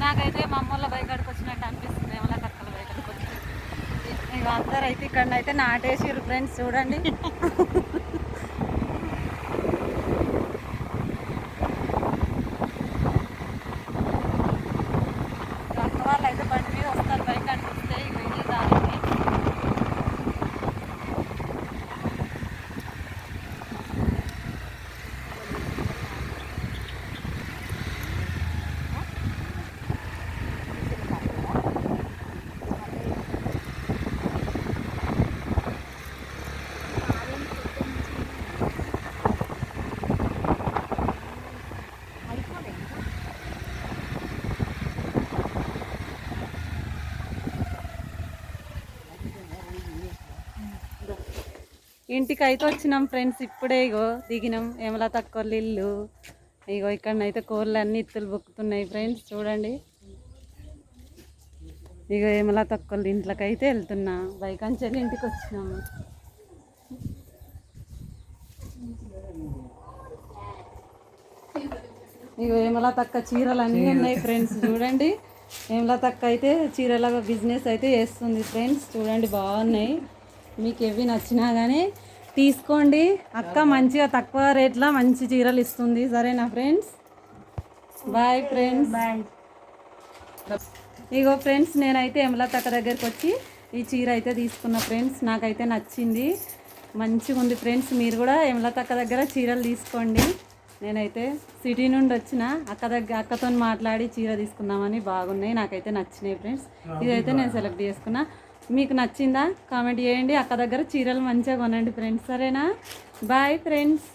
నాకైతే మా అమ్మోళ్ళ బైకాడికి వచ్చినట్టు అనిపిస్తుంది, ఏమలా కక్కల బైకాడికి వచ్చి. ఇక అందరు అయితే ఇక్కడనైతే నాటేసిర్రు ఫ్రెండ్స్, చూడండి. అక్క వాళ్ళు అయితే బండి మీద వస్తారు, బైకాడికి వస్తే ఇక ఈ దానికి. ఇంటికి అయితే వచ్చినాం ఫ్రెండ్స్, ఇప్పుడే ఇగో దిగినాం. ఏమలా తక్కువ ఇల్లు ఇగో ఇక్కడనైతే కోళ్ళు అన్ని ఇత్తులు బొక్కుతున్నాయి ఫ్రెండ్స్, చూడండి. ఇగో ఏమలా తక్కువ ఇంట్లోకి అయితే వెళ్తున్నా, బైక్ అంచెల్లి ఇంటికి వచ్చినాము. ఇగో ఏమలా తక్కువ చీరలు అన్నీ ఉన్నాయి ఫ్రెండ్స్, చూడండి. ఏమలా తక్కువ అయితే చీరల బిజినెస్ అయితే చేస్తుంది ఫ్రెండ్స్, చూడండి. బాగున్నాయి, మీకు ఏవి నచ్చినా కానీ తీసుకోండి. అక్క మంచిగా తక్కువ రేట్లో మంచి చీరలు ఇస్తుంది, సరేనా ఫ్రెండ్స్? Bye friends. బాయ్. ఇగో ఫ్రెండ్స్, నేనైతే ఎమలత అక్క దగ్గరికి వచ్చి ఈ చీర అయితే తీసుకున్నా ఫ్రెండ్స్, నాకైతే నచ్చింది, మంచిగా ఉంది ఫ్రెండ్స్. మీరు కూడా ఎమలత అక్క దగ్గర చీరలు తీసుకోండి. నేనైతే సిటీ నుండి వచ్చిన అక్కతో మాట్లాడి చీర తీసుకుందామని, బాగున్నాయి, నాకైతే నచ్చినాయి ఫ్రెండ్స్. ఇదైతే నేను సెలెక్ట్ చేసుకున్నా. మీకు నచ్చిందా కామెంట్ చేయండి. అక్క దగ్గర చీరలు మంచిగా కొనండి ఫ్రెండ్స్, సరేనా? Bye friends.